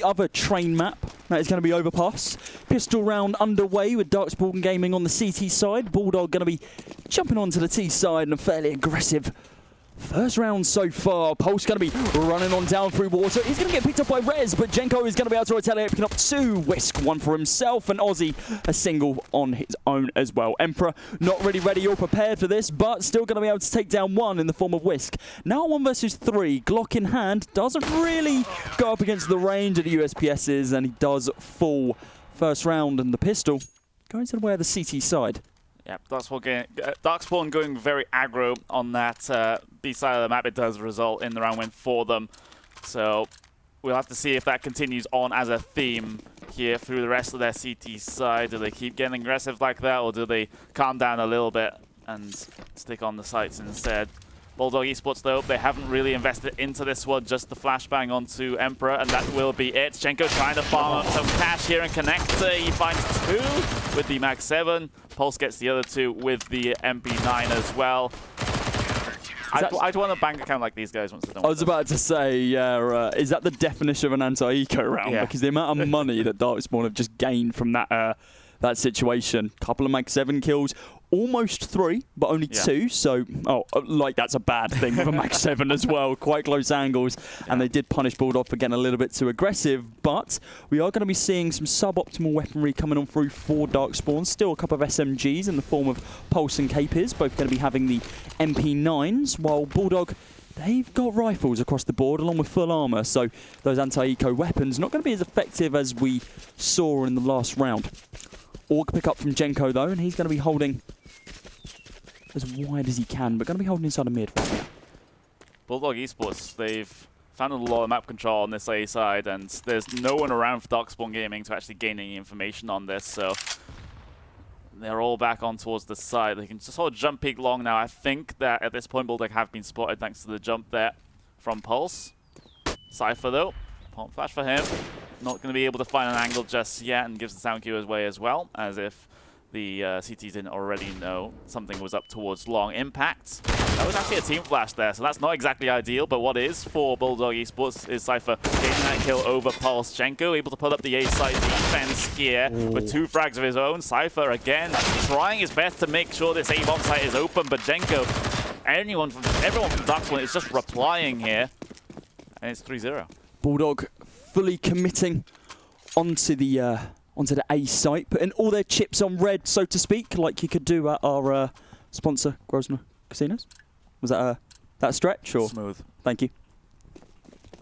the other train map. That is going to be Overpass. Pistol round underway with DarkSpawn Gaming on the CT side. Bulldog going to be jumping onto the T side and a fairly aggressive first round so far. Pulse going to be running on down through water. He's going to get picked up by Rez, but Jenko is going to be able to retaliate, picking up 2. Whisk, 1 for himself, and Aussie a single on his own as well. Emperor not really ready or prepared for this, but still going to be able to take down 1 in the form of Whisk. Now 1 versus 3. Glock in hand. Doesn't really go up against the range of the USPSs, and he does fall first round, and the pistol going to the way of the CT side. Yep, DarkSpawn going very aggro on that B side of the map. It does result in the round win for them. So we'll have to see if that continues on as a theme here through the rest of their CT side. Do they keep getting aggressive like that, or do they calm down a little bit and stick on the sights instead? Bulldog Esports, though, they haven't really invested into this one, just the flashbang onto Emperor, and that will be it. Jenko trying to farm up some cash here and connect. He finds 2 with the Mag 7. Pulse gets the other 2 with the MP9 as well. I'd want a bank account like these guys once they're done. I was about to say, yeah, is that the definition of an anti-eco round? Yeah. Because the amount of money that DarkSpawn have just gained from that that situation. Couple of Mag 7 kills. Almost 3, but only 2. So, like that's a bad thing with a Mag 7 as well. Quite close angles, and they did punish Bulldog for getting a little bit too aggressive. But we are going to be seeing some suboptimal weaponry coming on through for DarkSpawn. Still a couple of SMGs in the form of Pulse and Capiz, both going to be having the MP9s, while Bulldog, they've got rifles across the board along with full armor. So those anti-eco weapons not going to be as effective as we saw in the last round. Org pick up from Jenko though, and he's going to be holding as wide as he can, but going to be holding inside a mid right now. Bulldog Esports, they've found a lot of map control on this A side, and there's no one around for DarkSpawn Gaming to actually gain any information on this, so they're all back on towards the side. They can just sort of jump peek long now. I think that at this point Bulldog have been spotted thanks to the jump there from Pulse. Cypher though, pump flash for him. Not going to be able to find an angle just yet, and gives the sound cue away as well, as if the CTs didn't already know something was up towards long. Impact. That was actually a team flash there, so that's not exactly ideal, but what is for Bulldog Esports is Cypher getting that kill over Pulse. Jenko able to put up the A-side defense here with 2 frags of his own. Cypher again trying his best to make sure this A-bomb site is open, but Jenko, everyone from DarkSpawn is just replying here, and it's 3-0. Bulldog fully committing onto the A site, putting all their chips on red, so to speak, like you could do at our sponsor, Grosvenor Casinos. Was that that stretch? Or? Smooth. Thank you.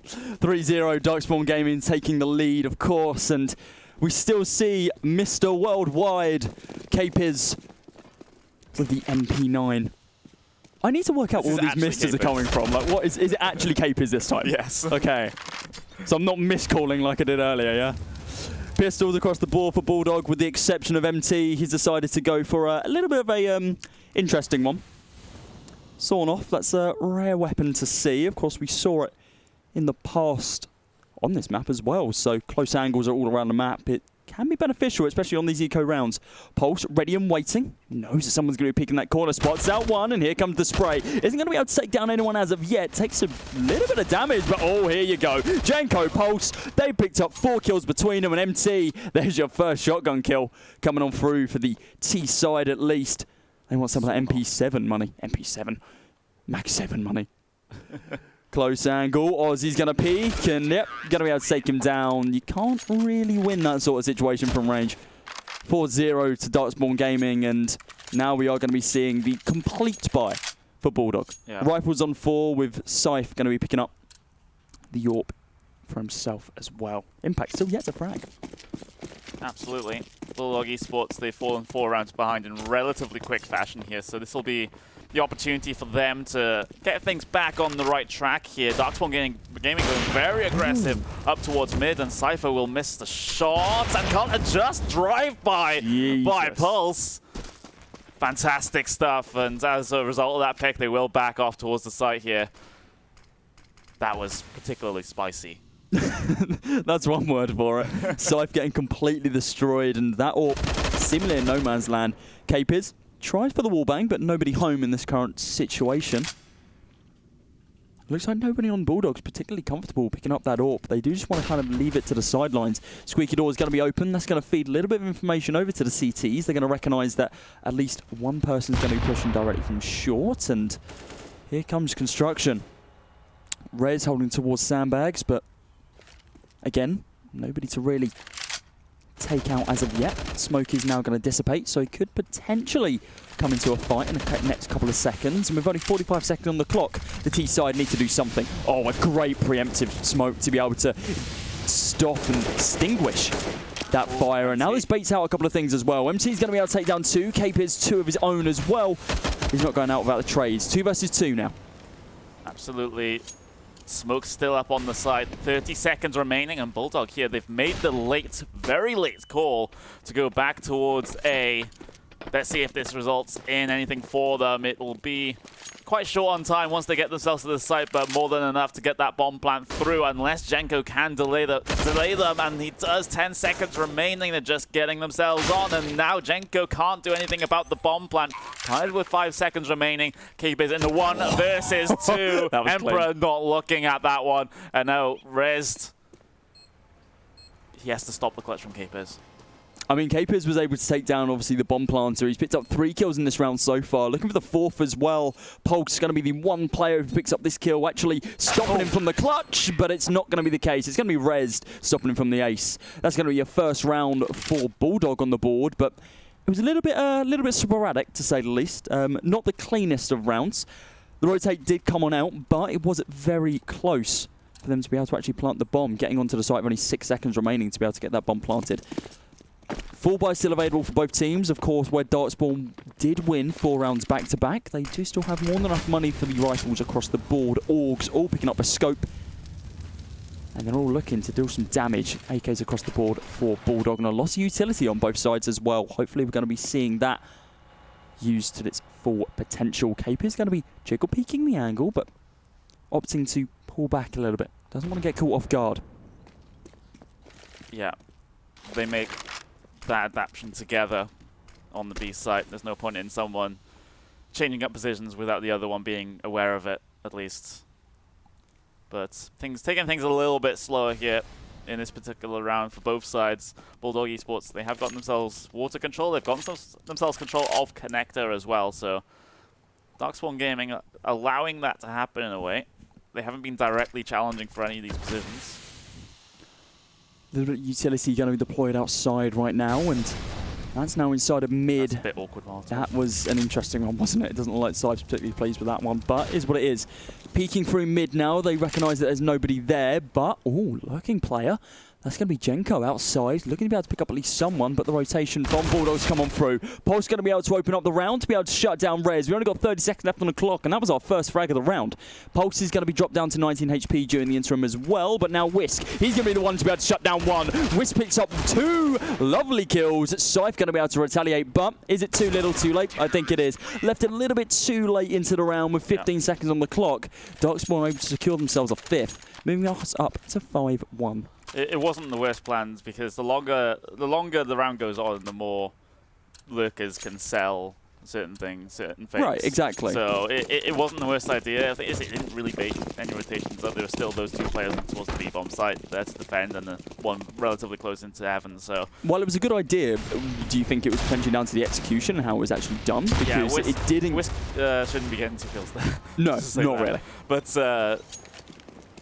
3-0, DarkSpawn Gaming taking the lead, of course, and we still see Mr. Worldwide, Capiz, with the MP9. I need to work out where all these misters are coming from. Like, what is it actually Capiz this time? Yes. Okay. So I'm not miscalling like I did earlier, yeah? Pistols across the board for Bulldog, with the exception of MT. He's decided to go for a little bit of a interesting one. Sawn off, that's a rare weapon to see. Of course, we saw it in the past on this map as well, so close angles are all around the map. It can be beneficial, especially on these eco rounds. Pulse, ready and waiting. Knows that someone's going to be picking that corner. Spots out 1, and here comes the spray. Isn't going to be able to take down anyone as of yet. Takes a little bit of damage, but oh, here you go. Jenko, Pulse, they picked up 4 kills between them, and MT, there's your first shotgun kill coming on through for the T side at least. They want some of that MP7 money. MP7. Mag 7 money. Close angle. Aussie's going to peek, and yep, going to be able to take him down. You can't really win that sort of situation from range. 4-0 to DarkSpawn Gaming, and now we are going to be seeing the complete buy for Bulldog. Yeah. Rifles on 4, with Scythe going to be picking up the Yorp for himself as well. Impact still yet to frag. Absolutely. Bulldog Esports, they've fallen 4 rounds behind in relatively quick fashion here, so this will be the opportunity for them to get things back on the right track here. DarkSpawn Gaming going very aggressive up towards mid, and Cypher will miss the shots and can't adjust drive-by by Pulse. Fantastic stuff, and as a result of that pick, they will back off towards the site here. That was particularly spicy. That's one word for it. Scythe getting completely destroyed, and that AWP seemingly in no man's land. Capiz tried for the wallbang, but nobody home in this current situation. Looks like nobody on Bulldog's particularly comfortable picking up that AWP. They do just want to kind of leave it to the sidelines. Squeaky door is going to be open. That's going to feed a little bit of information over to the CTs. They're going to recognise that at least one person's going to be pushing directly from short. And here comes construction. Rez holding towards sandbags, but again, nobody to really take out as of yet. Smoke is now going to dissipate, so he could potentially come into a fight in the next couple of seconds. And with only 45 seconds on the clock, the T side need to do something. Oh, a great preemptive smoke to be able to stop and extinguish that fire. And now this baits out a couple of things as well. MT's going to be able to take down 2. Capers 2 of his own as well. He's not going out without the trades. 2 versus 2 now. Absolutely. Smoke's still up on the side. 30 seconds remaining, and Bulldog here, they've made the late, very late call to go back towards A. Let's see if this results in anything for them. It will be quite short on time once they get themselves to the site, but more than enough to get that bomb plant through, unless Jenko can delay them, and he does. 10 seconds remaining. They're just getting themselves on, and now Jenko can't do anything about the bomb plant. Tied with 5 seconds remaining. Keepers in the 1 versus 2. Emperor clean. not looking at that one, and now Rezd. He has to stop the clutch from Keepers. I mean, Capers was able to take down, obviously, the bomb planter. He's picked up 3 kills in this round so far. Looking for the 4th as well. Polk's going to be the one player who picks up this kill, actually stopping him from the clutch, but it's not going to be the case. It's going to be Rezd stopping him from the ace. That's going to be a first round for Bulldog on the board, but it was a little bit sporadic, to say the least. Not the cleanest of rounds. The rotate did come on out, but it was very close for them to be able to actually plant the bomb, getting onto the site with only 6 seconds remaining to be able to get that bomb planted. Full buy still available for both teams. Of course, where DarkSpawn did win 4 rounds back-to-back, they do still have more than enough money for the rifles across the board. Orgs all picking up a scope. And they're all looking to do some damage. AKs across the board for Bulldog, and a lot of utility on both sides as well. Hopefully we're going to be seeing that used to its full potential. Cape is going to be jiggle peeking the angle, but opting to pull back a little bit. Doesn't want to get caught off guard. Yeah, they make that adaptation together on the B site. There's no point in someone changing up positions without the other one being aware of it, at least. But taking things a little bit slower here in this particular round for both sides. Bulldog Esports, they have gotten themselves water control. They've gotten themselves control of connector as well. So DarkSpawn Gaming allowing that to happen in a way. They haven't been directly challenging for any of these positions. The utility going to be deployed outside right now, and that's now inside of mid. That's a bit awkward, Martin. That was an interesting one, wasn't it? It doesn't look like Sibes particularly pleased with that one, but is what it is. Peeking through mid now, they recognise that there's nobody there, but, ooh, lurking player. That's going to be Jenko outside, looking to be able to pick up at least someone, but the rotation from Bulldogs come on through. Pulse going to be able to open up the round to be able to shut down Rez. We only got 30 seconds left on the clock, and that was our first frag of the round. Pulse is going to be dropped down to 19 HP during the interim as well, but now Whisk, he's going to be the one to be able to shut down 1. Whisk picks up 2 lovely kills. Scythe going to be able to retaliate, but is it too little too late? I think it is. Left a little bit too late into the round with 15 seconds on the clock. DarkSpawn able to secure themselves a 5th, moving us up to 5-1. It wasn't the worst plans, because the longer the round goes on, the more lurkers can sell certain things, certain things. Right, exactly. So it wasn't the worst idea. I think it didn't really bait any rotations up. There were still those 2 players towards the B-bomb site there to defend, and the one relatively close into heaven. So while it was a good idea, do you think it was potentially down to the execution and how it was actually done? Because yeah, it didn't. Whisk shouldn't be getting 2 kills there. No, not really. But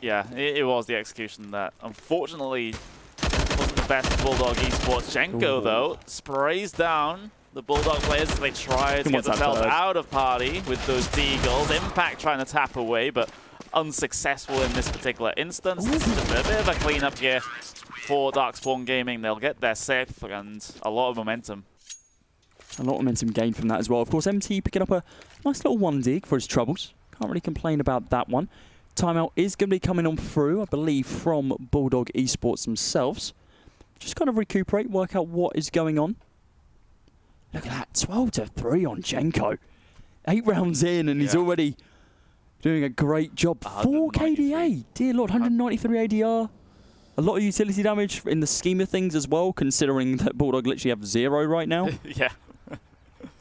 yeah, it was the execution that unfortunately wasn't the best for Bulldog Esports. Jenko, though, sprays down the Bulldog players. They try to get themselves out of party with those Deagles. Impact trying to tap away, but unsuccessful in this particular instance. This is a bit of a cleanup here for DarkSpawn Gaming. They'll get their 6th and a lot of momentum. A lot of momentum gained from that as well. Of course, MT picking up a nice little 1 dig for his troubles. Can't really complain about that one. Timeout is going to be coming on through, I believe, from Bulldog Esports themselves. Just kind of recuperate, work out what is going on. Look at that, 12-3 on Jenko. 8 rounds in, and he's already doing a great job. 4 KDA, dear Lord, 193 ADR. A lot of utility damage in the scheme of things as well, considering that Bulldog literally have 0 right now. Yeah.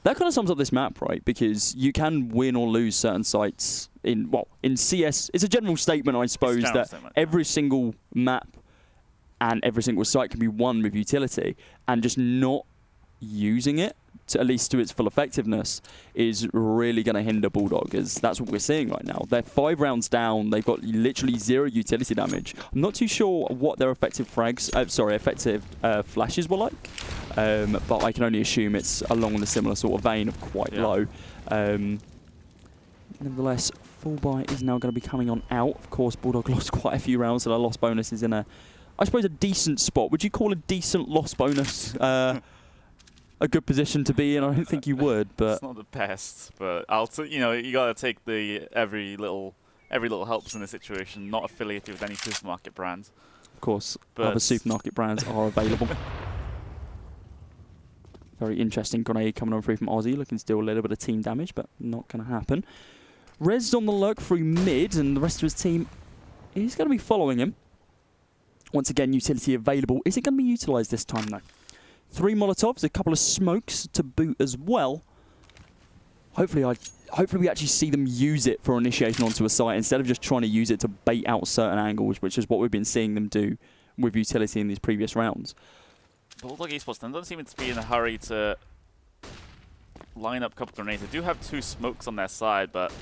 That kind of sums up this map, right? Because you can win or lose certain sites in CS. It's a general statement, I suppose, that every single map and every single site can be won with utility, and just not using it, at least to its full effectiveness, is really going to hinder Bulldog, as that's what we're seeing right now. They're 5 rounds down. They've got literally 0 utility damage. I'm not too sure what their effective flashes were like, but I can only assume it's along the similar sort of vein of quite low. Nevertheless, full buy is now going to be coming on out. Of course, Bulldog lost quite a few rounds, so their loss bonus is in a, I suppose, a decent spot. Would you call a decent loss bonus a good position to be in? I don't think you would, but it's not the best. But you got to take the every little helps in the situation. Not affiliated with any supermarket brands. Of course, other supermarket brands are available. Very interesting grenade coming on through from Aussie, looking to do a little bit of team damage, but not going to happen. Rez on the lurk through mid, and the rest of his team is going to be following him. Once again, utility available. Is it going to be utilised this time, though? 3 Molotovs, a couple of smokes to boot as well. Hopefully we actually see them use it for initiation onto a site instead of just trying to use it to bait out certain angles, which is what we've been seeing them do with utility in these previous rounds. Bulldog Esports don't seem to be in a hurry to line up a couple of grenades. They do have 2 smokes on their side, but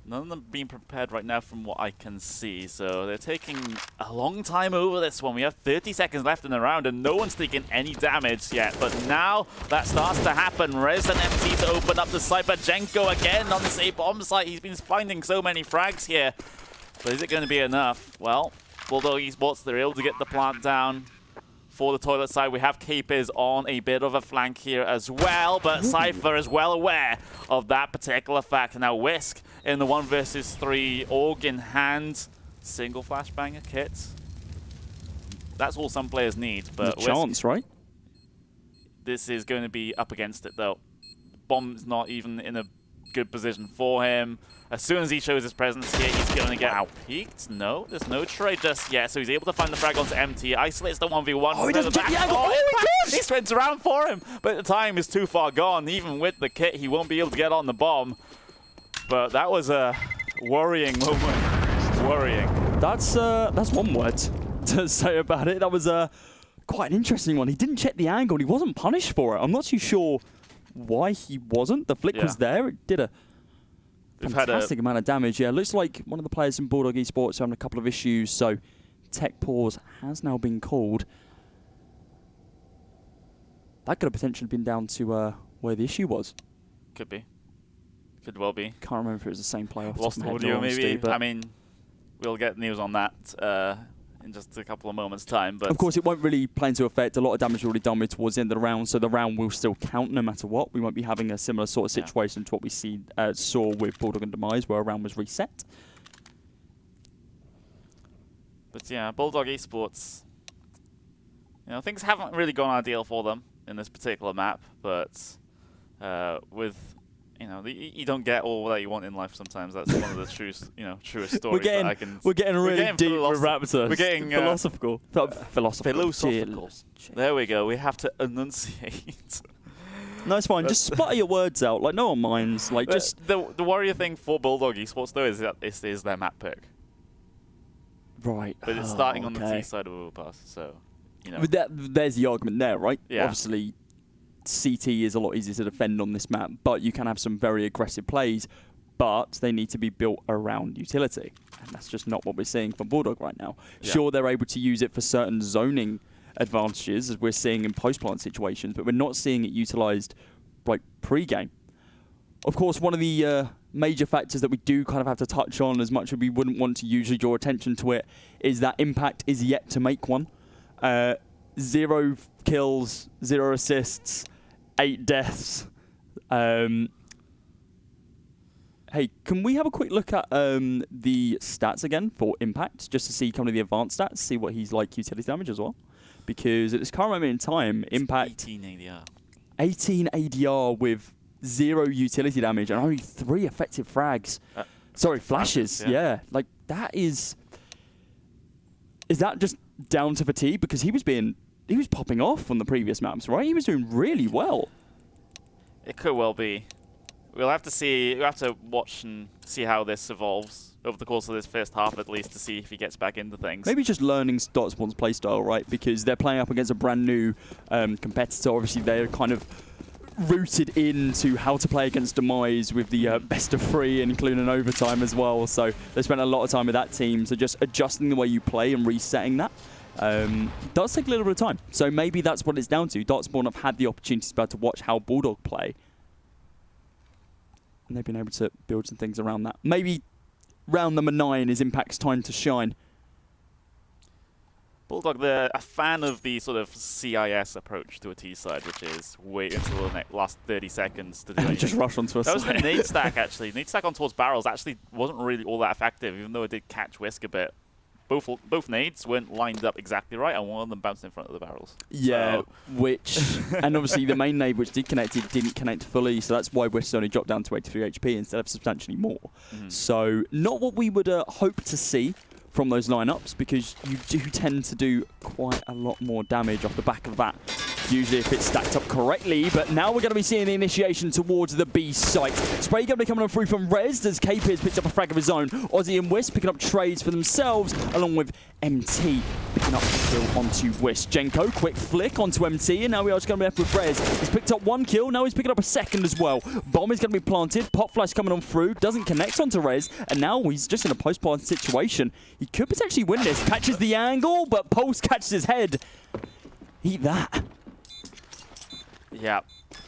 none of them being prepared right now from what I can see. So they're taking a long time over this one. We have 30 seconds left in the round and no one's taking any damage yet. But now that starts to happen. Rez and MT to open up the site. But Jenko again on this A-bomb site. He's been finding so many frags here. But is it going to be enough? Well, Bulldog Esports, they're able to get the plant down. For the toilet side, we have Capers on a bit of a flank here as well, but Cypher is well aware of that particular fact. Now Whisk in the 1 versus 3, org in hand, single flashbanger kit. That's all some players need, but Whisk, chance, right? This is going to be up against it though. Bomb's not even in a good position for him. As soon as he shows his presence here, he's going to get out-peaked. No, there's no trade just yet, so he's able to find the frag onto MT. Isolates the 1v1. Oh, he doesn't check the angle. Oh my gosh! He spins around for him, but the time is too far gone. Even with the kit, he won't be able to get on the bomb. But that was a worrying moment. Worrying. That's one word to say about it. That was quite an interesting one. He didn't check the angle, and he wasn't punished for it. I'm not too sure why he wasn't. The flick was there. It did a fantastic amount of damage. Yeah, looks like one of the players in Bulldog Esports having a couple of issues, so tech pause has now been called. That could have potentially been down to where the issue was. Could be. Could well be. Can't remember if it was the same player. Lost audio maybe. But I mean, we'll get news on that in just a couple of moments' time. But of course, it won't really play into effect. A lot of damage already done with towards the end of the round, so the round will still count no matter what. We won't be having a similar sort of situation to what we saw with Bulldog and Demise, where a round was reset. But yeah, Bulldog Esports, things haven't really gone ideal for them in this particular map. But with you don't get all that you want in life sometimes. That's one of the truest stories we're getting really deep with Raptors. We're getting philosophical. Philosophical. There we go. We have to enunciate. No, it's fine. Just sputter your words out. Like, no one minds. Like, just the warrior thing for Bulldog Esports though is that this is their map pick. Right. But it's starting on the T side of Overpass, so But there's the argument there, right? Yeah. Obviously, CT is a lot easier to defend on this map, but you can have some very aggressive plays, but they need to be built around utility. And that's just not what we're seeing from Bulldog right now. Yeah. Sure, they're able to use it for certain zoning advantages, as we're seeing in post-plant situations, but we're not seeing it utilized like pre-game. Of course, one of the major factors that we do kind of have to touch on, as much as we wouldn't want to usually draw attention to it, is that Impact is yet to make one. 0 kills, 0 assists, 8 deaths. Hey, can we have a quick look at the stats again for Impact, just to see kind of the advanced stats, see what he's like utility damage as well? Because at this current moment in time, Impact 18 ADR. 18 ADR with 0 utility damage and only 3 effective frags. Sorry, flashes. Yeah, like that is that just down to fatigue? Because he was popping off on the previous maps, right? He was doing really well. It could well be. We'll have to see. We'll have to watch and see how this evolves over the course of this first half, at least, to see if he gets back into things. Maybe just learning DarkSpawn's playstyle, right? Because they're playing up against a brand new competitor. Obviously, they're kind of rooted into how to play against Demise with the best of 3, including overtime as well. So they spent a lot of time with that team. So just adjusting the way you play and resetting that does take a little bit of time. So maybe that's what it's down to. DarkSpawn have had the opportunity to be able to watch how Bulldog play. And they've been able to build some things around that. Maybe round number 9 is Impact's time to shine. Bulldog, they're a fan of the sort of CIS approach to a T side, which is wait until the last 30 seconts to do anything. Just rush onto a That was the side. nade stack, actually. Nade stack on towards barrels actually wasn't really all that effective, even though it did catch Whisk a bit. Both nades weren't lined up exactly right, and one of them bounced in front of the barrels. Yeah, so. which, and obviously the main nade which did connect, it didn't connect fully, so that's why Whisk only dropped down to 83 HP instead of substantially more. So not what we would hope to see from those lineups, because you do tend to do quite a lot more damage off the back of that, usually if it's stacked up correctly. But now we're going to be seeing the initiation towards the B site. Spray going to be coming on through from Rez as KP has picked up a frag of his own. Aussie and Wisp picking up trades for themselves, along with MT picking up the kill onto Wisp. Jenko, quick flick onto MT, and now we are just going to be left with Rez. He's picked up 1 kill, now he's picking up a second as well. Bomb is going to be planted, Pop Flash coming on through, doesn't connect onto Rez, and now he's just in a post-plant situation. He could potentially win this. Catches the angle, but Pulse catches his head. Eat that. Yeah,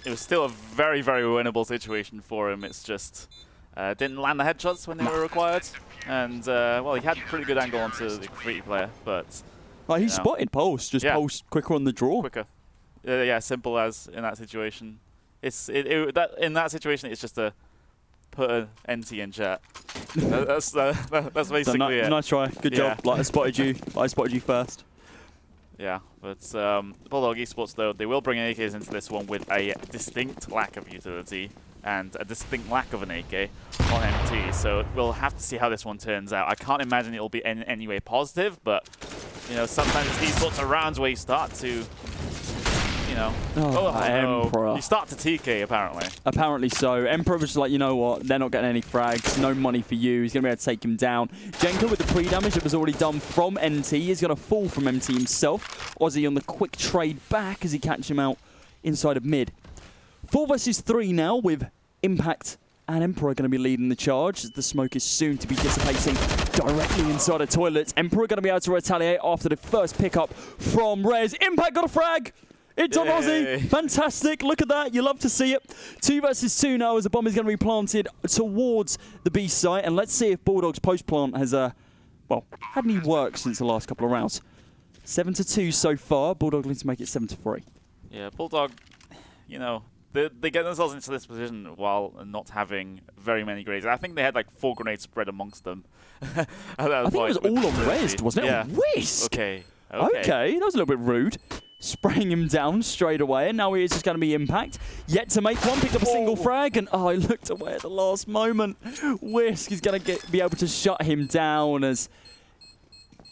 it was still a very, very winnable situation for him. It's just didn't land the headshots when they were required. And, well, he had a pretty good angle onto the graffiti player, but... He spotted Pulse, just Pulse quicker on the draw. Quicker. Yeah, simple as in that situation. In that situation, it's just a put an NT in chat. That's basically it. Nice try. Good job. Like, I spotted you first. Yeah, but Bulldog Esports, though, they will bring AKs into this one with a distinct lack of utility and a distinct lack of an AK on MT. So we'll have to see how this one turns out. I can't imagine it'll be in any way positive, but you know, sometimes it's these sorts of rounds where you start to, you know, Emperor. You start to TK apparently. Apparently so. Emperor was like, you know what, they're not getting any frags, no money for you. He's going to be able to take him down. Jenko with the pre-damage that was already done from MT is going to fall from MT himself. Aussie on the quick trade back as he catches him out inside of mid. 4 versus 3 now with Impact and Emperor going to be leading the charge. The smoke is soon to be dissipating directly inside the toilets. Emperor going to be able to retaliate after the first pickup from Rez. Impact got a frag! It's on Aussie. Fantastic. Look at that. You love to see it. 2 versus 2 now as the bomb is going to be planted towards the B site. And let's see if Bulldog's post-plant has, well, had any work since the last couple of rounds. 7-2 so far. Bulldog needs to make it 7-3. Yeah, Bulldog, you know, they get themselves into this position while not having very many grenades. I think they had like 4 grenades spread amongst them. I think it was all on Rez, wasn't it? Yeah. Whisk! Okay, that was a little bit rude. Spraying him down straight away, and now he is just going to be Impact. Yet to make one, picked up a single frag, and he looked away at the last moment. Whisk is going to be able to shut him down as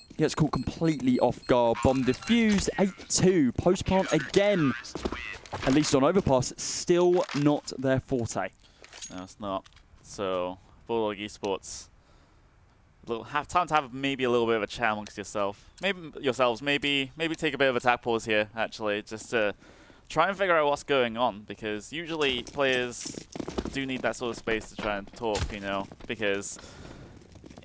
he gets caught completely off guard. Bomb defused, 8-2. Post-plant again. At least on overpass, still not their forte. No, it's not. So, Bulldog Esports, have time to have maybe a little bit of a chat amongst yourselves. Maybe take a bit of a tap pause here, actually, just to try and figure out what's going on, because usually players do need that sort of space to try and talk, you know, because,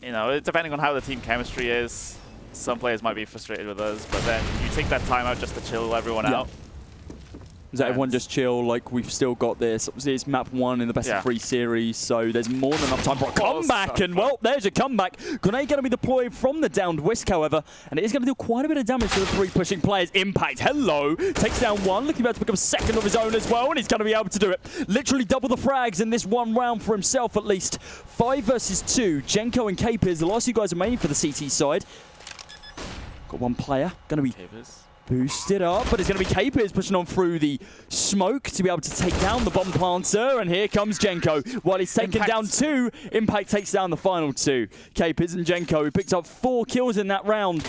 you know, depending on how the team chemistry is, some players might be frustrated with us, but then you take that time out just to chill everyone out. Is that everyone just chill? Like, we've still got this. Obviously, it's map 1 in the best of 3 series, so there's more than enough time for a comeback. And, well, there's a comeback. Grenade going to be deployed from the downed Whisk, however, and it is going to do quite a bit of damage to the 3 pushing players. Impact, hello, takes down 1, looking about to pick up a second of his own as well, and he's going to be able to do it. Literally double the frags in this one round for himself, at least. 5 versus 2. Jenko and Capers, the last 2 guys are mainly for the CT side. Got 1 player, going to be... Boost it up, but it's going to be Capers pushing on through the smoke to be able to take down the bomb planter, and here comes Jenko. While he's taken down 2, Impact takes down the final 2. Capers and Jenko, who picked up 4 kills in that round.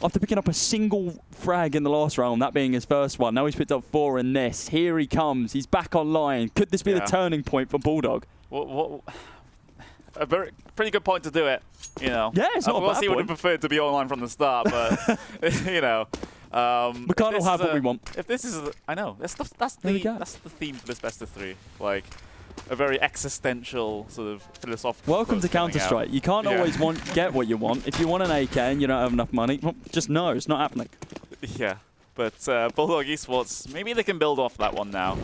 After picking up a single frag in the last round, that being his first one, now he's picked up 4 in this. Here he comes. He's back online. Could this be the turning point for Bulldog? A pretty good point to do it, you know. Yeah, it's not a bad Obviously, would point. have preferred to be online from the start, but, you know. We can't all have what we want. If this is, I know, that's the theme for this best of 3. Like, a very existential sort of philosophical. Welcome to Counter-Strike. You can't always get what you want. If you want an AK and you don't have enough money, well, just no, it's not happening. Yeah, but Bulldog Esports, maybe they can build off that one now.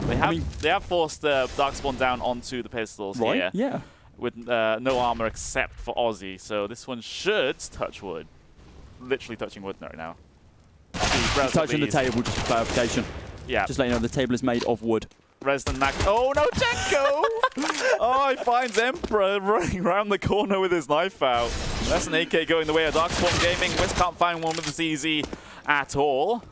They have forced DarkSpawn down onto the pistols here. Yeah. With no armor except for Aussie, so this one should touch wood. Literally touching wood right now. Touching the table, just for clarification. Yeah. Just let you know, the table is made of wood. Resident Mac. Oh no, Jenko! Oh, he finds Emperor running around the corner with his knife out. That's an AK going the way of DarkSpawn Gaming. Wiz can't find one with this easy at all.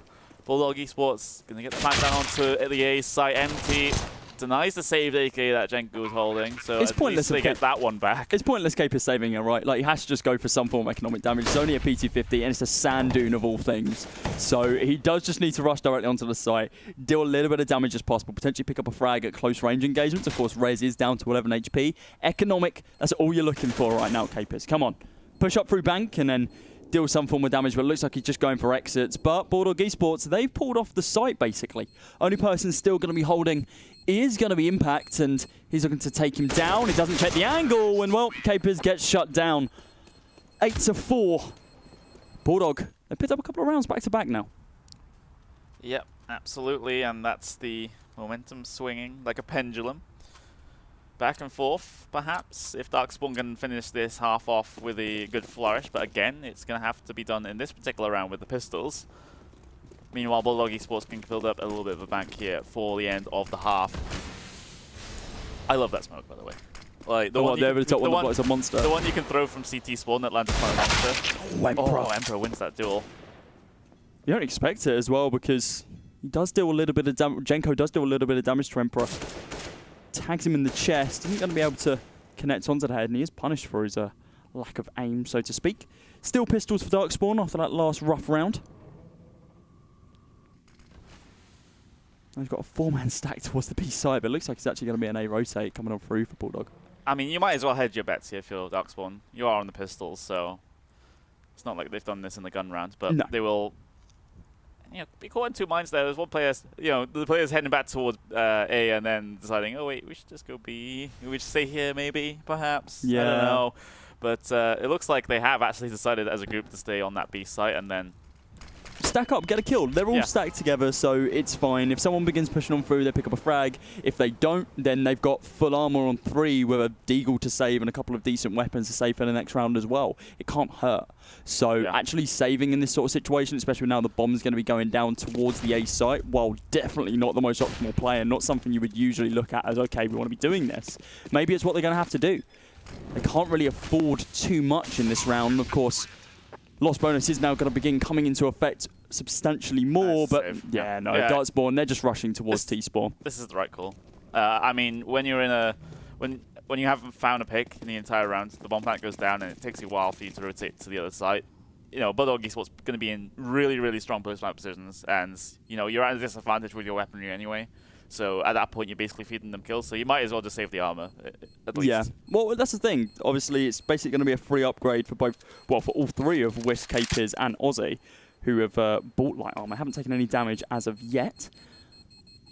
Bulldog Esports gonna get the plant down onto the A site. Empty. Denies the saved AK that Jenko was holding, so it's at pointless least they get that one back. It's pointless Cape is saving it, right? Like, he has to just go for some form of economic damage. It's only a PT-50, and it's a sand dune of all things. So he does just need to rush directly onto the site, deal a little bit of damage as possible, potentially pick up a frag at close range engagements. Of course, Rez is down to 11 HP. Economic, that's all you're looking for right now, Capers. Come on. Push up through bank, and then deal some form of damage, but it looks like he's just going for exits. But Bulldog Esports, they've pulled off the site, basically. Only person still going to be holding is going to be Impact, and he's looking to take him down. He doesn't check the angle, and, well, Capers gets shut down. 8-4. Bulldog, they picked up a couple of rounds back-to-back now. Yep, absolutely, and that's the momentum swinging like a pendulum. Back and forth, perhaps, if DarkSpawn can finish this half off with a good flourish. But again, it's going to have to be done in this particular round with the pistols. Meanwhile, Bulldog Esports can build up a little bit of a bank here for the end of the half. I love that smoke, by the way. Like the one it's a monster. The one you can throw from CT spawn that lands upon a monster. Oh, Emperor wins that duel. You don't expect it as well, because he does deal a little bit of damage. Jenko does deal a little bit of damage to Emperor. Tags him in the chest. Isn't going to be able to connect onto the head, and he is punished for his lack of aim, so to speak. Still pistols for DarkSpawn after that last rough round. He's got a 4-man stack towards the B side, but it looks like it's actually going to be an A rotate coming on through for Bulldog. I mean, you might as well hedge your bets here if you're DarkSpawn. You are on the pistols, so it's not like they've done this in the gun round, but they will, you know, be caught in two minds there. There's one player, you know, the player's heading back towards A and then deciding, oh wait, we should just go B. We should stay here maybe, perhaps. Yeah. I don't know. But it looks like they have actually decided as a group to stay on that B site and then stack up, get a kill. They're all stacked together, so it's fine. If someone begins pushing on through, they pick up a frag. If they don't, then they've got full armor on 3 with a deagle to save and a couple of decent weapons to save for the next round as well. It can't hurt. So actually saving in this sort of situation, especially now the bomb's going to be going down towards the A site, while definitely not the most optimal play and not something you would usually look at as, okay, we want to be doing this. Maybe it's what they're going to have to do. They can't really afford too much in this round. Of course, loss bonus is now going to begin coming into effect substantially more, but DarkSpawn, they're just rushing towards T-spawn. This is the right call. I mean, when you're in a when you haven't found a pick in the entire round, the bomb plant goes down and it takes a while for you to rotate to the other side. You know, Bulldog Esports going to be in really, really strong post-plant positions, and you know you're at a disadvantage with your weaponry anyway. So at that point, you're basically feeding them kills. So you might as well just save the armor, at least. Yeah. Well, that's the thing. Obviously, it's basically going to be a free upgrade for both, well, for all 3 of Wiz, Capers, and Aussie, who have bought light armor. Haven't taken any damage as of yet.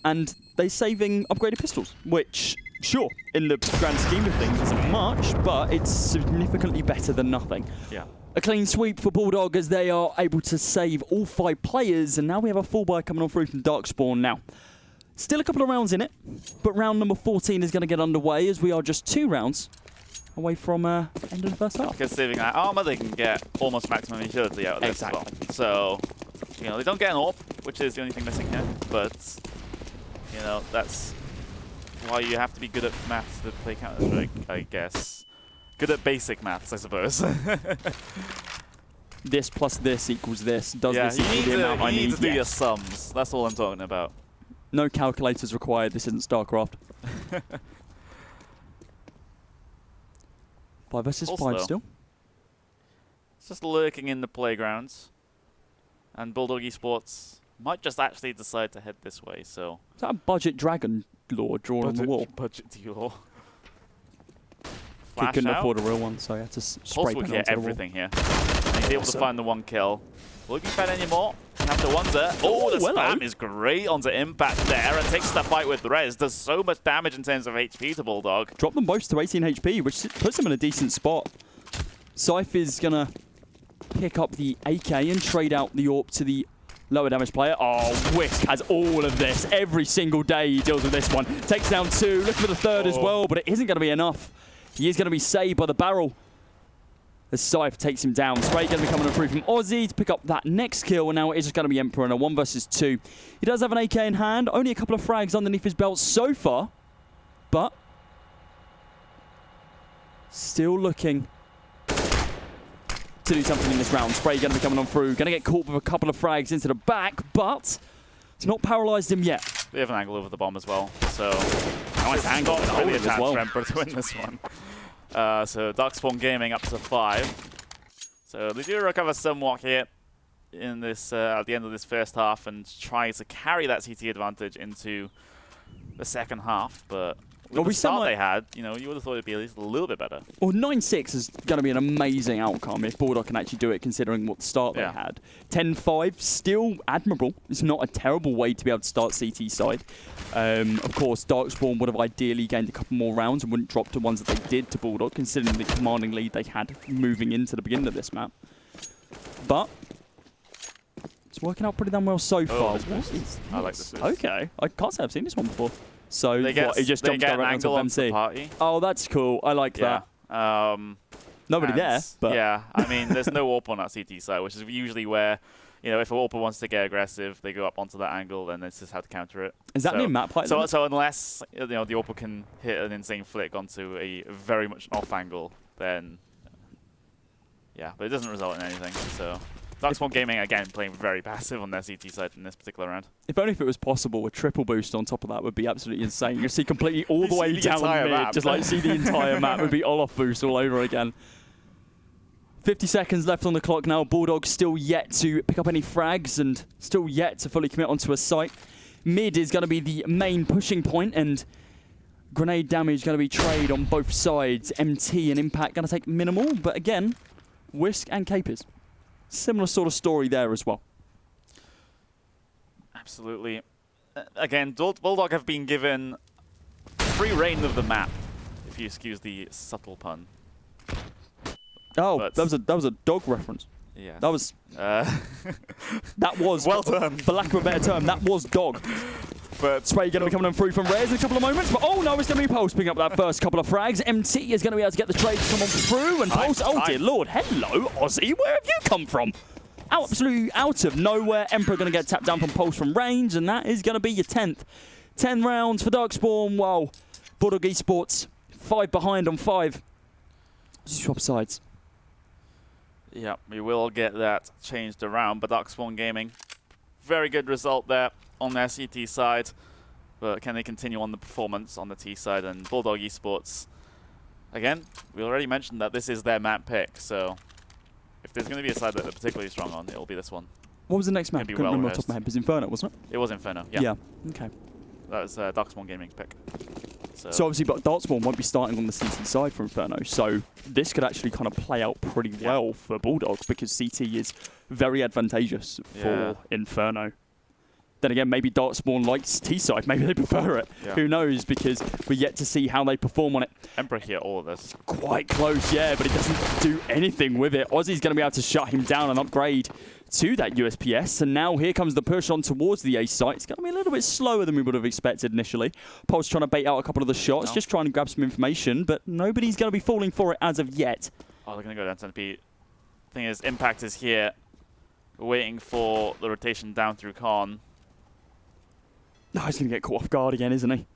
And they're saving upgraded pistols, which, sure, in the grand scheme of things, isn't much, but it's significantly better than nothing. Yeah. A clean sweep for Bulldog as they are able to save all 5 players, and now we have a full buy coming on through from DarkSpawn now. Still a couple of rounds in it, but round number 14 is going to get underway as we are just 2 rounds away from end of the first half. Because saving that armor, they can get almost maximum utility out of this as well. So, you know, they don't get an AWP, which is the only thing missing here, but, you know, that's why you have to be good at maths to play Counter-Strike, I guess. Good at basic maths, I suppose. This plus this equals this. Does this equal the amount I need? You need to do your sums. That's all I'm talking about. No calculators required. This isn't StarCraft. 5 versus 5 still. It's just lurking in the playgrounds. And Bulldog Esports might just actually decide to head this way, so... Is that a budget Dragon Lord drawn on the wall? Budget deal. He couldn't afford a real one, so he had to spray Pulse paint will get onto everything here. And he's able to find the 1 kill. Will he be fed anymore? After one's there. Oh, the spam is great onto Impact there and takes the fight with Rez. Does so much damage in terms of HP to Bulldog. Drop them both to 18 HP, which puts him in a decent spot. Scythe is going to pick up the AK and trade out the AWP to the lower damage player. Oh, Whisk has all of this. Every single day he deals with this one. Takes down 2, looking for the 3rd as well, but it isn't going to be enough. He is going to be saved by the barrel as Scythe takes him down. Spray going to be coming through from Aussie to pick up that next kill, and now it is just going to be Emperor in a 1 versus 2. He does have an AK in hand, only a couple of frags underneath his belt so far, but still looking to do something in this round. Spray going to be coming on through, going to get caught with a couple of frags into the back, but it's not paralyzed him yet. They have an angle over the bomb as well, so nice angle not really a chance well for Emperor to win this one. So DarkSpawn Gaming up to 5. So they do recover somewhat here in this at the end of this first half and try to carry that CT advantage into the second half, but with the start they had, you know, you would have thought it'd be at least a little bit better. Well, 9-6 is going to be an amazing outcome if Bulldog can actually do it, considering what start they had. 10-5, still admirable. It's not a terrible way to be able to start CT side. Of course, DarkSpawn would have ideally gained a couple more rounds and wouldn't drop the ones that they did to Bulldog, considering the commanding lead they had moving into the beginning of this map. But it's working out pretty damn well so far. What is this? I like this. Okay, I can't say I've seen this one before. So they get, what, it just jumps direct onto MC. Party. Oh, that's cool. I like that. Nobody there, but yeah, I mean, there's no AWP on that CT side, which is usually where, you know, if a AWP wants to get aggressive, they go up onto that angle, and it's just how to counter it. Is that near map height? So unless, you know, the AWP can hit an insane flick onto a very much off angle, then yeah, but it doesn't result in anything. So DarkSpawn Gaming, again, playing very passive on their CT side in this particular round. If only if it was possible, a triple boost on top of that would be absolutely insane. You see completely all the way down mid, just like see the entire map would be all-off boost all over again. 50 seconds left on the clock now. Bulldog still yet to pick up any frags and still yet to fully commit onto a site. Mid is going to be the main pushing point, and grenade damage going to be trade on both sides. MT and Impact going to take minimal, but again, Whisk and Capers. Similar sort of story there as well. Absolutely. Again, Bulldog have been given free reign of the map, if you excuse the subtle pun. Oh, that was a dog reference. Yeah. That was that was well done. For lack of a better term, that was dog. But Spray going to be coming on through from Rez in a couple of moments. But oh no, it's going to be Pulse picking up that first couple of frags. MT is going to be able to get the trade to come on through. And Pulse, oh dear lord, hello Aussie, where have you come from? Absolutely out of nowhere. Emperor going to get tapped down from Pulse from range. And that is going to be your 10th. 10 rounds for DarkSpawn. Wow. Bulldog Esports, 5 behind on 5. Swap sides. Yeah, we will get that changed around. But DarkSpawn Gaming, very good result there on their CT side, but can they continue on the performance on the T side? And Bulldog Esports, again, we already mentioned that this is their map pick, so if there's going to be a side that they're particularly strong on, it'll be this one. What was the next map? I couldn't remember off the top of my head. It was Inferno, wasn't it? It was Inferno, yeah. Yeah, okay. That was DarkSpawn Gaming's pick. So obviously, but DarkSpawn won't be starting on the CT side for Inferno, so this could actually kind of play out pretty well for Bulldog, because CT is very advantageous for Inferno. Then again, maybe DarkSpawn likes T-side. Maybe they prefer it. Yeah. Who knows? Because we're yet to see how they perform on it. Emperor here, all of this. Quite close, yeah, but it doesn't do anything with it. Aussie's going to be able to shut him down and upgrade to that USPS. And now here comes the push on towards the A site. It's going to be a little bit slower than we would have expected initially. Pulse trying to bait out a couple of the shots, just trying to grab some information, but nobody's going to be falling for it as of yet. Oh, they're going to go down to Pete. Thing is, Impact is here, waiting for the rotation down through Khan. No, he's going to get caught off guard again, isn't he?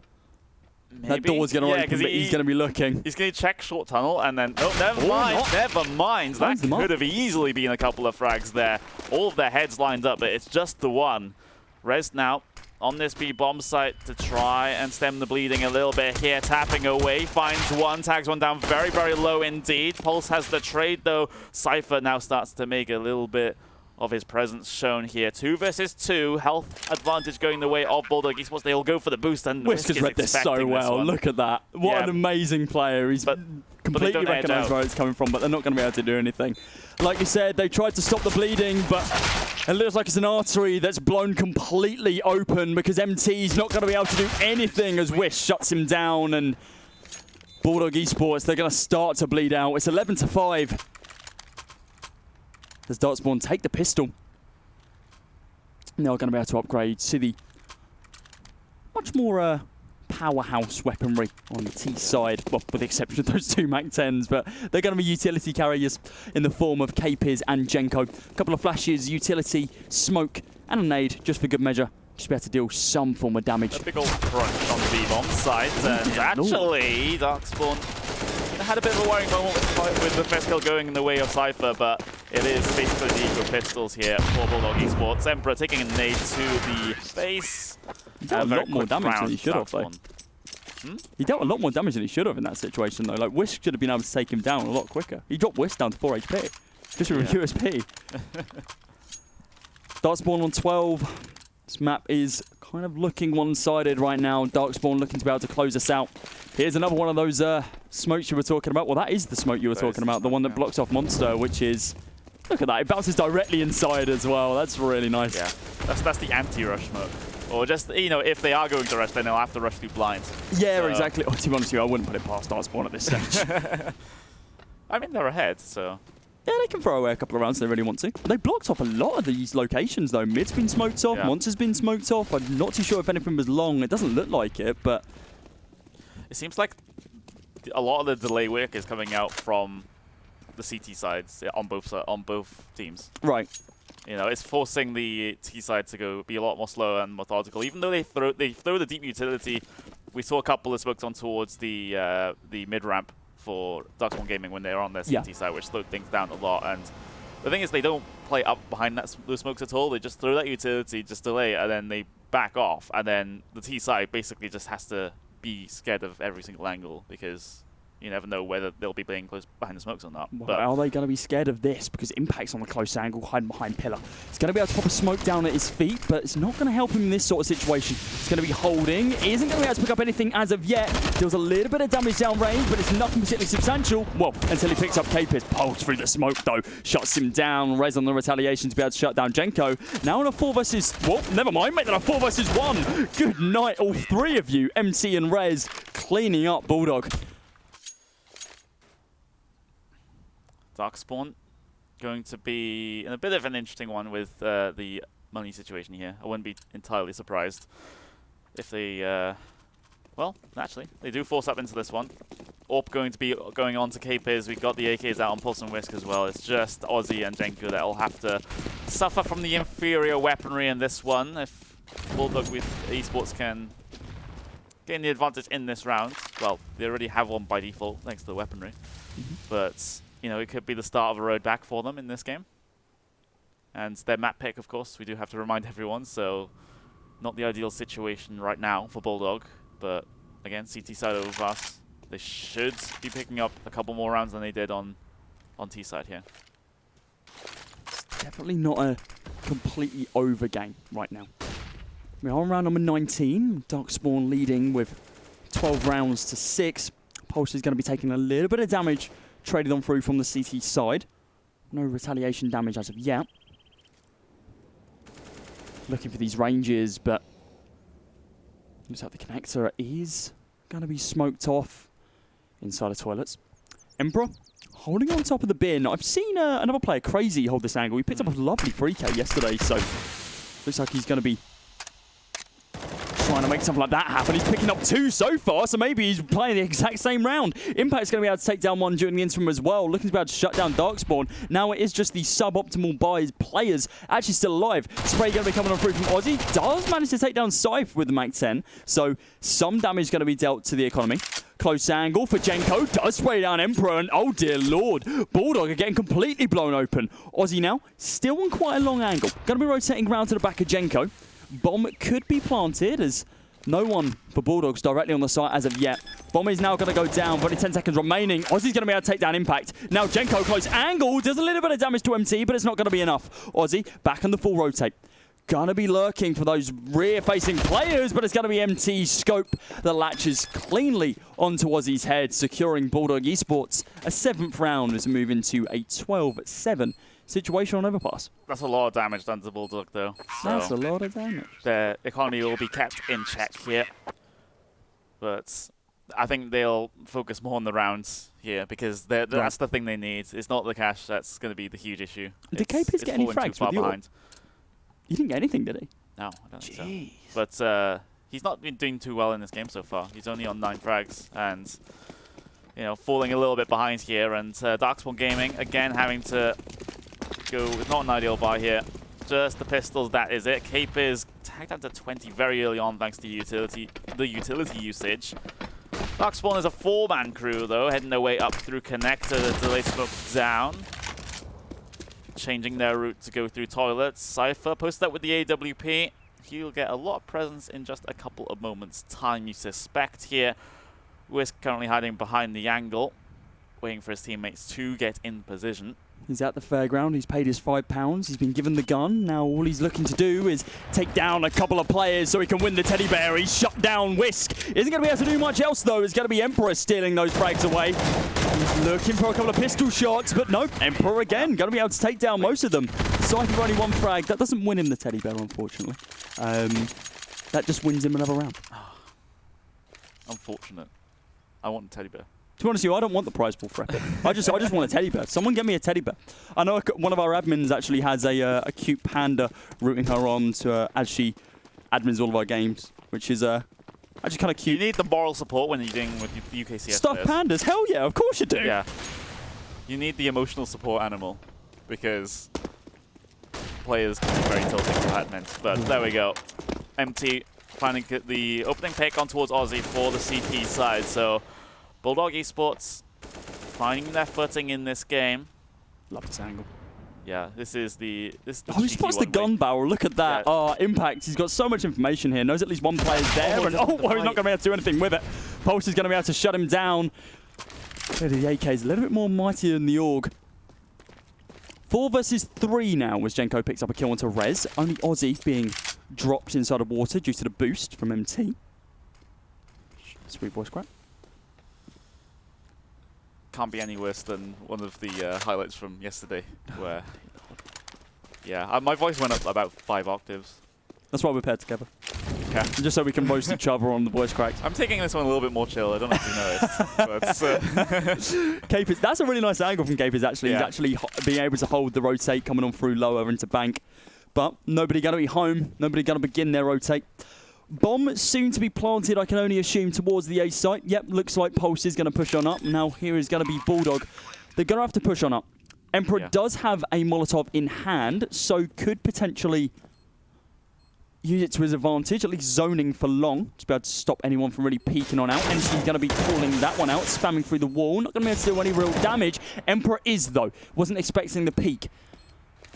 Maybe. That door's going to open, but he's going to be looking. He's going to check short tunnel, and then... Oh, never mind. Never mind. That could have easily been a couple of frags there. All of their heads lined up, but it's just the one. Rez now on this B bomb site to try and stem the bleeding a little bit here. Tapping away. Finds one. Tags one down very, very low indeed. Pulse has the trade, though. Cypher now starts to make a little bit of his presence shown here. 2 versus 2. Health advantage going the way of Bulldog Esports. They'll go for the boost, and Whisk has read this so well. Look at that. What an amazing player. He's completely recognised where it's coming from, but they're not going to be able to do anything. Like you said, they tried to stop the bleeding, but it looks like it's an artery that's blown completely open because MT's not going to be able to do anything as Wish shuts him down, and Bulldog Esports, they're going to start to bleed out. It's 11-5. As DarkSpawn take the pistol. They're going to be able to upgrade to the much more powerhouse weaponry on the T side, well, with the exception of those 2 MAC-10s, but they're going to be utility carriers in the form of KPIZ and Jenko. A couple of flashes, utility, smoke, and a nade, just for good measure. Just be able to deal some form of damage. A big old crunch on the B-bomb side, and actually, DarkSpawn had a bit of a worrying moment with the first kill going in the way of Cypher, but it is basically the eco pistols here for Bulldog Esports. Emperor taking a nade to the face. He dealt a lot more damage than he should have, though. He dealt a lot more damage than he should have in that situation, though. Like, Wish should have been able to take him down a lot quicker. He dropped Wish down to 4 HP, just with a USP. DarkSpawn on 12. This map is kind of looking one-sided right now. DarkSpawn looking to be able to close us out. Here's another one of those smokes you were talking about. Well, that is the smoke you were talking about, the one that blocks off Monster, which is... Look at that, it bounces directly inside as well. That's really nice. Yeah, that's the anti-rush smoke. Or just, you know, if they are going to rush, then they'll have to rush through blinds. Yeah, so. Exactly. Oh, to be honest with you, I wouldn't put it past DarkSpawn at this stage. I mean, they're ahead, so... Yeah, they can throw away a couple of rounds if they really want to. They blocked off a lot of these locations, though. Mid's been smoked off, Monster's been smoked off. I'm not too sure if anything was long. It doesn't look like it, but... It seems like a lot of the delay work is coming out from the CT sides on both teams. Right. You know, it's forcing the T side to be a lot more slow and methodical. Even though they throw the deep utility, we saw a couple of smokes on towards the mid ramp for DarkSpawn Gaming when they were on their CT side, which slowed things down a lot. And the thing is, they don't play up behind those smokes at all. They just throw that utility, just delay, and then they back off. And then the T side basically just has to be scared of every single angle because you never know whether they'll be playing close behind the smokes or not. Well, but are they going to be scared of this? Because Impact's on the close angle, hiding behind pillar. He's going to be able to pop a smoke down at his feet, but it's not going to help him in this sort of situation. He's going to be holding. He isn't going to be able to pick up anything as of yet. Deals a little bit of damage down range, but it's nothing particularly substantial. Well, until he picks up KPIZ. Pulls through the smoke, though. Shuts him down. Rez on the retaliation to be able to shut down Jenko. Now on a 4 versus... Well, never mind. Make that a 4 versus 1. Good night, all 3 of you. MC and Rez cleaning up Bulldog. DarkSpawn going to be in a bit of an interesting one with the money situation here. I wouldn't be entirely surprised if they, well, naturally, they do force up into this one. AWP going to be going on to KPIZ. We got the AKs out on Pulse and Whisk as well. It's just Aussie and Jenko that will have to suffer from the inferior weaponry in this one. If Bulldog with Esports can gain the advantage in this round, well, they already have one by default thanks to the weaponry. But you know, it could be the start of a road back for them in this game. And their map pick, of course, we do have to remind everyone, so not the ideal situation right now for Bulldog. But again, CT side over fast. They should be picking up a couple more rounds than they did on T side here. It's definitely not a completely over game right now. We are on round number 19. DarkSpawn leading with 12 rounds to 6. Pulse is going to be taking a little bit of damage traded on through from the CT side. No retaliation damage as of yet. Looking for these ranges, but looks like the connector is going to be smoked off inside the toilets. Emperor holding on top of the bin. I've seen another player, Crazy, hold this angle. He picked up a lovely 3K yesterday, so looks like he's going to be trying to make something like that happen. He's picking up 2 so far, so maybe he's playing the exact same round. Impact's going to be able to take down 1 during the interim as well, looking to be able to shut down DarkSpawn. Now it is just the suboptimal buys players actually still alive. Spray going to be coming on through from Aussie. Does manage to take down Scythe with the MAC-10, so some damage going to be dealt to the economy. Close angle for Jenko. Does spray down Emperor, and oh dear lord, Bulldog are getting completely blown open. Aussie now still on quite a long angle. Going to be rotating around to the back of Jenko. Bomb could be planted as no one for Bulldogs directly on the site as of yet. Bomb is now going to go down, but only 10 seconds remaining. Ozzy's going to be able to take down Impact. Now Jenko, close angle, does a little bit of damage to MT, but it's not going to be enough. Ozzy back on the full rotate. Gonna be lurking for those rear-facing players, but it's gonna be MT Scope that latches cleanly onto Ozzy's head, securing Bulldog Esports a 7th round as we move into a 12-7 situation on overpass. That's a lot of damage done to Bulldog, though. That's a lot of damage. Their economy will be kept in check here. But I think they'll focus more on the rounds here because that's the thing they need. It's not the cash that's going to be the huge issue. Did Capers get any frags with you? He didn't get anything, did he? No, I don't think so. But he's not been doing too well in this game so far. He's only on 9 frags and, you know, falling a little bit behind here. And DarkSpawn Gaming, again, having to go with not an ideal buy here. Just the pistols, that is it. Capers tagged down to 20 very early on thanks to the utility usage. DarkSpawn is a 4-man crew, though, heading their way up through connector. The delay smoke down. Changing their route to go through toilets. Cypher posted that with the AWP. He'll get a lot of presence in just a couple of moments' time, you suspect here. Whisk currently hiding behind the angle, waiting for his teammates to get in position. He's at the fairground. He's paid his £5. He's been given the gun. Now all he's looking to do is take down a couple of players so he can win the teddy bear. He's shut down Whisk. Isn't going to be able to do much else, though. It's going to be Emperor stealing those frags away. He's looking for a couple of pistol shots, but nope. Emperor again. Going to be able to take down most of them. Cypher only 1 frag. That doesn't win him the teddy bear, unfortunately. That just wins him another round. Unfortunate. I want the teddy bear. To be honest with you, I don't want the prize pool for Epic. I just want a teddy bear. Someone get me a teddy bear. I know one of our admins actually has a cute panda rooting her on to as she admins all of our games, which is actually kind of cute. You need the moral support when you're dealing with UKCSGO. Stuffed pandas? Hell yeah, of course you do. Yeah. You need the emotional support animal because players can be very tilting for admins. But there we go. MT finding the opening pick on towards Aussie for the CT side. So Bulldog Esports finding their footing in this game. Love this angle. Yeah, this is the oh, he spots the gun barrel. Look at that. Yeah. Oh, Impact. He's got so much information here. Knows at least one player's there. And, he's not going to be able to do anything with it. Pulse is going to be able to shut him down. The AK is a little bit more mighty than the AUG. 4 versus 3 now as Jenko picks up a kill onto Rez. Only Aussie being dropped inside of water due to the boost from MT. Sweet voice crack. Can't be any worse than one of the highlights from yesterday where, yeah, my voice went up about 5 octaves. That's why we're paired together. Okay. Just so we can roast each other on the voice cracks. I'm taking this one a little bit more chill. I don't know if you noticed. Capers, that's a really nice angle from Capers, actually. Yeah. He's actually being able to hold the rotate coming on through lower into bank. But nobody going to be home. Nobody going to begin their rotate. Bomb soon to be planted, I can only assume, towards the A site. Yep, looks like Pulse is going to push on up. Now here is going to be Bulldog. They're going to have to push on up. Emperor does have a Molotov in hand, so could potentially use it to his advantage, at least zoning for long, to be able to stop anyone from really peeking on out. MC's going to be calling that one out, spamming through the wall. Not going to be able to do any real damage. Emperor is, though. Wasn't expecting the peek.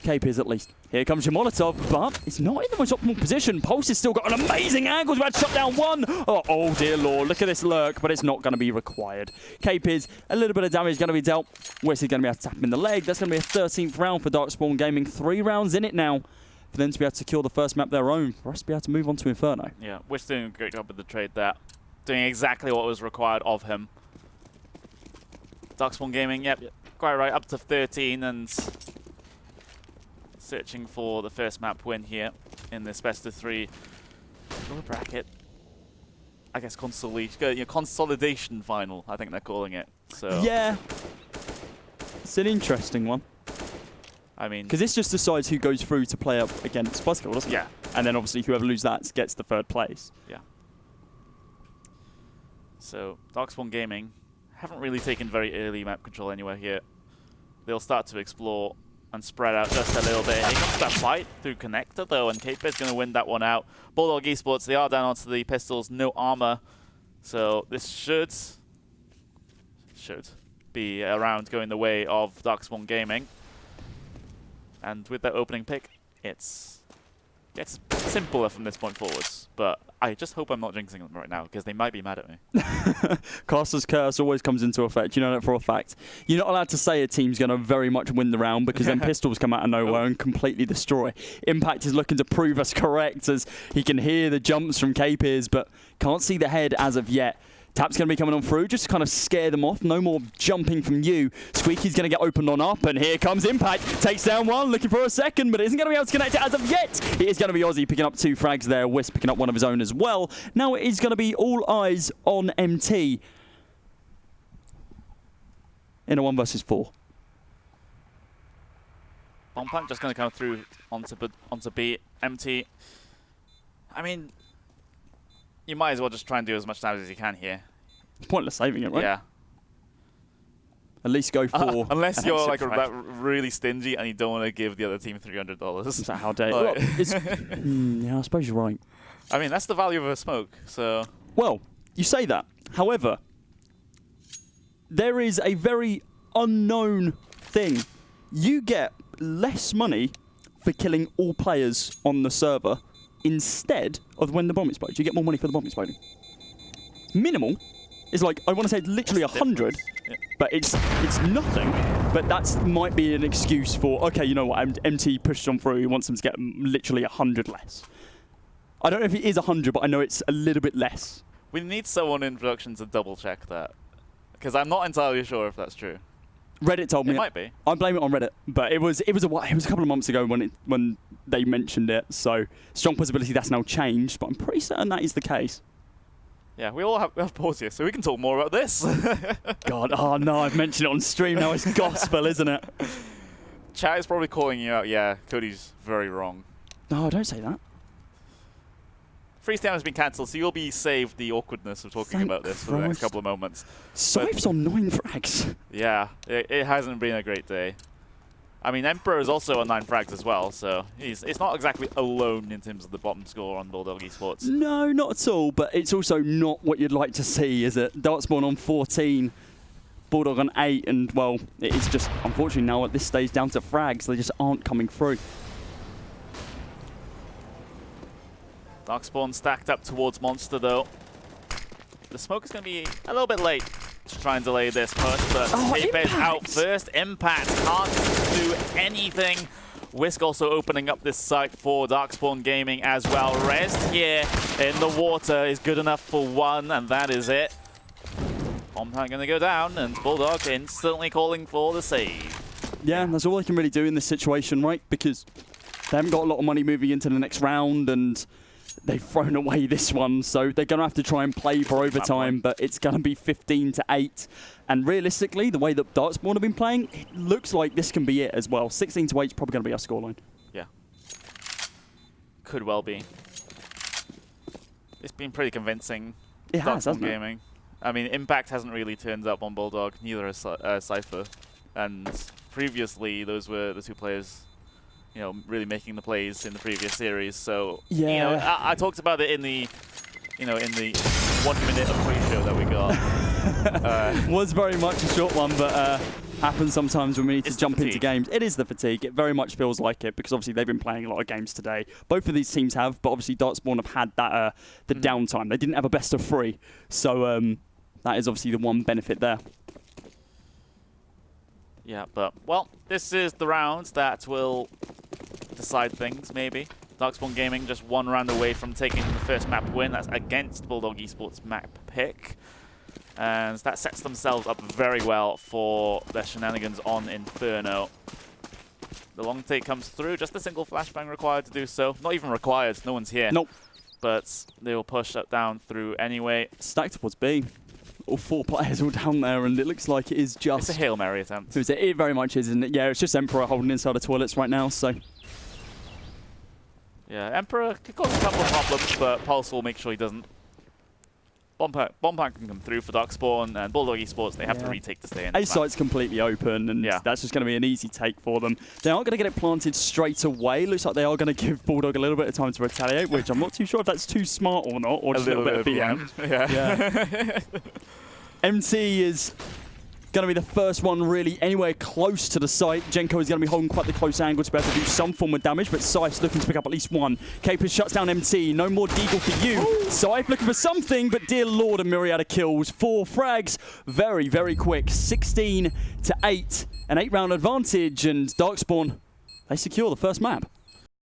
Capers at least. Here comes your Molotov, but it's not in the most optimal position. Pulse has still got an amazing angle. He's about to shut down one. Oh, dear lord. Look at this lurk, but it's not going to be required. Capers, a little bit of damage going to be dealt. Whisk is going to be able to tap him in the leg. That's going to be a 13th round for DarkSpawn Gaming. 3 rounds in it now for them to be able to secure the first map their own. For us to be able to move on to Inferno. Yeah, Whisk doing a great job with the trade there. Doing exactly what was required of him. DarkSpawn Gaming, yep, quite right. Up to 13 and searching for the first map win here in this best of 3 lower bracket. I guess consolidation final, I think they're calling it. So yeah, it's an interesting one. I mean, because this just decides who goes through to play up against Buzzkill, doesn't it? Yeah. And then obviously whoever loses that gets the 3rd place. Yeah. So DarkSpawn Gaming haven't really taken very early map control anywhere here. They'll start to explore and spread out just a little bit. Here comes that fight through connector though, and Cape's going to win that one out. Bulldog Esports, they are down onto the pistols, no armor. So this should be a round going the way of DarkSpawn Gaming. And with that opening pick, it's gets simpler from this point forwards. But I just hope I'm not jinxing them right now, because they might be mad at me. Caster's Curse always comes into effect. You know that for a fact. You're not allowed to say a team's going to very much win the round, because then pistols come out of nowhere and completely destroy. Impact is looking to prove us correct, as he can hear the jumps from K-Peers, but can't see the head as of yet. Tap's going to be coming on through, just to kind of scare them off. No more jumping from you. Squeaky's going to get opened on up, and here comes Impact. Takes down one, looking for a second, but isn't going to be able to connect it as of yet. It is going to be Aussie picking up 2 frags there. Wisp picking up one of his own as well. Now it is going to be all eyes on MT in a 1 versus 4. Bombplank just going to come through onto B. MT. I mean, you might as well just try and do as much damage as you can here. It's pointless saving it, right? Yeah. At least go for unless you're like really stingy and you don't want to give the other team $300. Is that how dare yeah, I suppose you're right. I mean, that's the value of a smoke, so... Well, you say that. However, there is a very unknown thing. You get less money for killing all players on the server instead of when the bomb explodes. You get more money for the bomb exploding. Minimal is like, I want to say literally 100, but it's nothing. But that might be an excuse for, okay, you know what, MT pushed on through, he wants them to get literally 100 less. I don't know if it is 100, but I know it's a little bit less. We need someone in production to double check that, because I'm not entirely sure if that's true. Reddit told me it might be. I blame it on Reddit, but it was a couple of months ago when they mentioned it. So strong possibility that's now changed, but I'm pretty certain that is the case. Yeah, we have pause here, so we can talk more about this. God, oh no, I've mentioned it on stream now. It's gospel, isn't it? Chat is probably calling you out. Yeah, Cody's very wrong. No, don't say that. Freestyle has been cancelled, so you'll be saved the awkwardness of talking about this for the next couple of moments. Scythe's on 9 frags. Yeah, it hasn't been a great day. I mean, Emperor is also on 9 frags as well, so it's not exactly alone in terms of the bottom score on Bulldog Esports. No, not at all, but it's also not what you'd like to see, is it? DarkSpawn on 14, Bulldog on 8, and, well, it is just, unfortunately now at this stage, down to frags. They just aren't coming through. DarkSpawn stacked up towards Monster, though. The smoke is going to be a little bit late to try and delay this push, but K-Peers out first. Impact can't do anything. Whisk also opening up this site for DarkSpawn Gaming as well. Rest here in the water is good enough for 1, and that is it. Bombplank going to go down, and Bulldog instantly calling for the save. Yeah, that's all they can really do in this situation, right? Because they haven't got a lot of money moving into the next round, and they've thrown away this one, so they're going to have to try and play for overtime, but it's going to be 15-8. And realistically, the way that DarkSpawn have been playing, it looks like this can be it as well. 16-8 is probably going to be our scoreline. Yeah. Could well be. It's been pretty convincing. It has, hasn't it? Gaming. I mean, Impact hasn't really turned up on Bulldog, neither has Cypher. And previously, those were the 2 players, you know, really making the plays in the previous series. So, yeah. You know, I talked about it in the, you know, in the 1 minute of pre-show that we got. Was very much a short one, but happens sometimes when we need to jump into games. It is the fatigue. It very much feels like it, because obviously they've been playing a lot of games today. Both of these teams have, but obviously DarkSpawn have had that the downtime. They didn't have a best of 3, so that is obviously the one benefit there. Yeah, but, well, this is the round that will decide things, maybe. DarkSpawn Gaming just 1 round away from taking the first map win. That's against Bulldog Esports map pick. And that sets themselves up very well for their shenanigans on Inferno. The long take comes through, just a single flashbang required to do so. Not even required, no one's here. Nope. But they will push it down through anyway. Stacked towards B. All 4 players all down there, and it looks like it is just... It's a Hail Mary attempt. It very much is, isn't it? Yeah, it's just Emperor holding inside the toilets right now, so... Yeah, Emperor could cause a couple of problems, but Pulse will make sure he doesn't. Bombplank can come through for DarkSpawn, and Bulldog Esports, they have to retake to stay in. A site's completely open, and that's just going to be an easy take for them. They aren't going to get it planted straight away. Looks like they are going to give Bulldog a little bit of time to retaliate, which I'm not too sure if that's too smart or not, or just a little bit of BM. Yeah. MT is going to be the first one really anywhere close to the site. Jenko is going to be holding quite the close angle to be able to do some form of damage, but Scythe's looking to pick up at least one. Capers shuts down MT. No more Deagle for you. Scythe looking for something, but dear lord, a myriad of kills. 4 frags. Very, very quick. 16 to 8. An 8-round advantage, and DarkSpawn, they secure the first map.